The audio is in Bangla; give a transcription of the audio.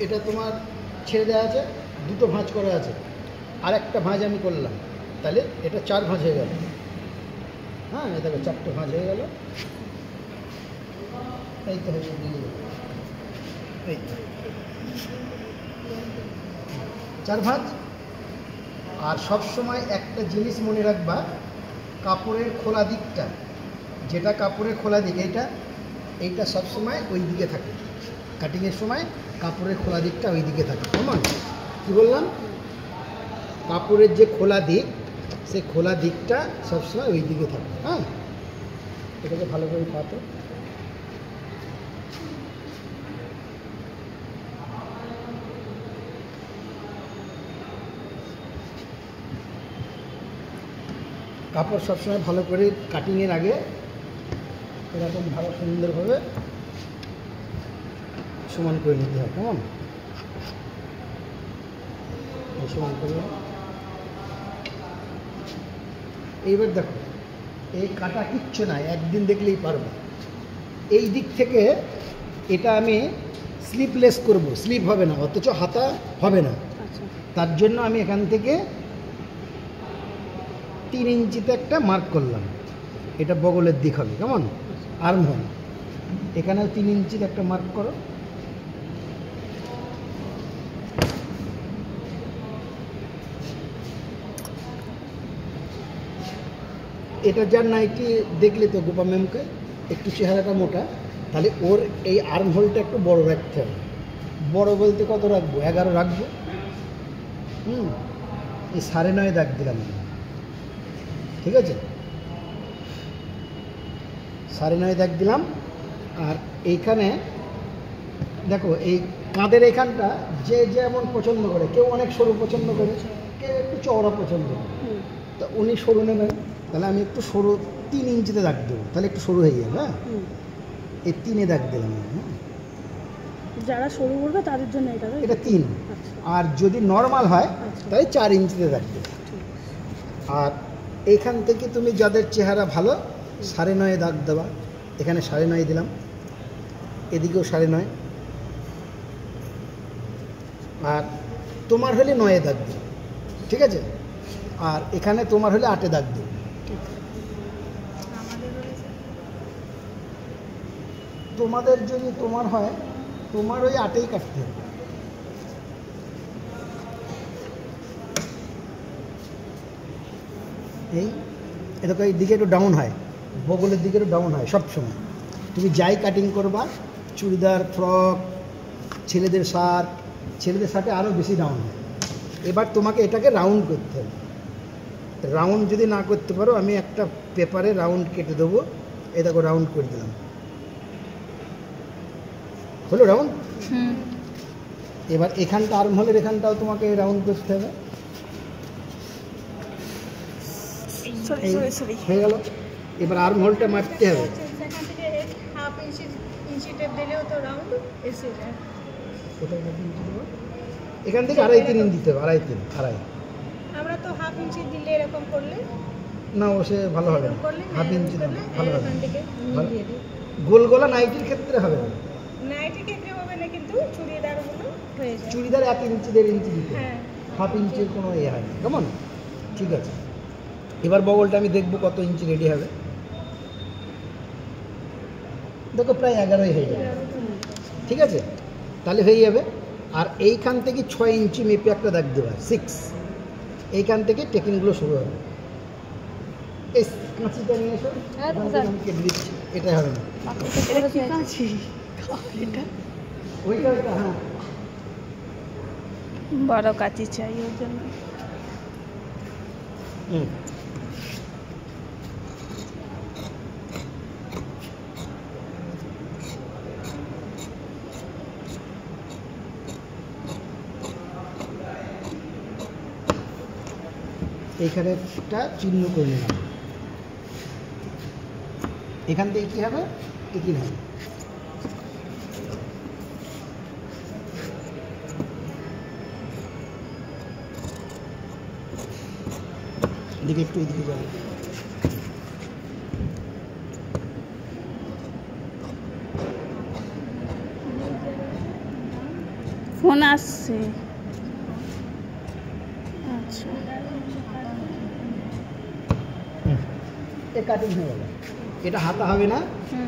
এটা তোমার ছেড়ে দেওয়া আছে, দুটো ভাঁজ করা আছে, আর একটা ভাঁজ আমি করলাম, তাহলে এটা 4 ভাঁজ হয়ে গেল। হ্যাঁ, এটা 4টে ভাঁজ হয়ে গেল। এই তো হয়ে গেল, এই 4 ভাঁজ। আর সব সময় একটা জিনিস মনে রাখবা, কাপড়ের খোলা দিকটা, যেটা কাপড়ের খোলা দিক, এইটা সবসময় ওই দিকে থাকে। কাটিংয়ের সময় কাপড়ের খোলা দিকটা ওই দিকে থাকে। কেমন? কী বললাম? কাপড়ের যে খোলা দিক, সেই খোলা দিকটা সবসময় ওই দিকে থাকে। হ্যাঁ, এটাকে ভালো করে পাতো। কাপড় সবসময় ভালো করে কাটিংয়ের আগে এরকম ভালো সুন্দরভাবে সমান করে নিতে হয়। কেমন? সমান করে। এইবার দেখো, এই কাটা কিচ্ছু নাই, একদিন দেখলেই পারবো। এই দিক থেকে এটা আমি স্লিপলেস করব, স্লিপ হবে না, অথচ হাতা হবে না। তার জন্য আমি এখান থেকে 3 ইঞ্চিতে একটা মার্ক করলাম, এটা বগলের দিক হবে। কেমন? আর্ম হোল, এখানেও 3 ইঞ্চিতে একটা মার্ক করো। এটা যার নাইটি দেখলে তো গোপা ম্যামকে, একটু চেহারাটা মোটা, তাহলে ওর এই আর্ম হোলটা একটু বড় রাখতে হবে। বড় বলতে কত রাখবো? 11 রাখবো। এই 9.5 দাগ দিলাম, ঠিক আছে? 9.5 দাগ দিলাম। আর এইখানে দেখো, এই কাঁধের এখানটা যে যেমন পছন্দ করে, কেউ অনেক সরু পছন্দ করে, কেউ একটু চওড়া পছন্দ করে, তা উনি সরু নেবেন। তাহলে আমি একটু সরু 3 ইঞ্চিতে দাগ দেবো, তাহলে একটু সরু হয়ে যাবে। হ্যাঁ, এই 3-এ দাগ দিলাম। যারা সরু করবে তাদের জন্য এটা 3। আর যদি নর্মাল হয় তাহলে 4 ইঞ্চিতে দাগ দেবে। আর এইখান থেকে তুমি যাদের চেহারা ভালো, 9.5 দাগ দেওয়া। এখানে 9.5 দিলাম, এদিকেও 9.5। আর তোমার হলে 9 দাগ দিও, ঠিক আছে? আর এখানে তোমার হলে 8 দাগ দিও। তোমাদের যদি তোমার হয়, তোমার ওই 8এই কাটতে হবে। এটা এই দিকে একটু ডাউন হয়, বগলের দিকে একটু ডাউন হয় সব সময়। তুমি যাই কাটিং করবা, চুড়িদার, ফ্রক, ছেলেদের শার্টে আরও বেশি ডাউন হয়। এবার তোমাকে এটাকে রাউন্ড করতে হবে। রাউন্ড যদি না করতে পারো, আমি একটা পেপারে রাউন্ড কেটে দেবো। এই দেখো, রাউন্ড করে দিলাম। হলো রাউন্ড? এবার এখানটা আর্ম হোলের এখানটাও তোমাকে রাউন্ড করতে হবে। হয়ে গেল। এবার আর্ম হোলটা মারতে হবে। এখান থেকে 2.5-3 ইঞ্চি দিতে হবে। 2.5-3 আমরা তো হাফ ইঞ্চি দিলে এরকম করলে না, ও সে ভালো হবে না। হাফ ইঞ্চি ভালো হবে। গোল গোলা নাইটির ক্ষেত্রে হবে না। নাইটির ক্ষেত্রে হবে না, কিন্তু চুড়িদারগুলো হয়ে যায়। চুড়িদার 1 ইঞ্চি 1.5 ইঞ্চি দিতে, হাফ ইঞ্চির কোনো ইয়ে হয় না। কেমন? ঠিক আছে। এবার বগলটা আমি দেখবো কত ইঞ্চি রেডি হবে। দেখো, প্রায় 11 হয়ে যাবে। ঠিক আছে, তাহলে হয়ে যাবে। আর এইখান থেকে 6 ইঞ্চি মেপে একটা দাগ দেওয়া, 6। এইখান থেকে টেকিংগুলো শুরু হবে। এই কাঁচিটা নিয়ে এসো, আমি কেটে দিচ্ছি। এটা হবে না, ওইটা। হ্যাঁ, বড় কাঁচি চাই ওর জন্য। এইখানে একটা চিহ্ন করে নিলাম। এখান থেকে কী হবে? টিকিন হবে। এদিকে একটু, এদিকে যাবে। ফোন আসছে। আচ্ছা, এ কাটিং হয়ে গেল। এটা হাতা হবে না, হুম।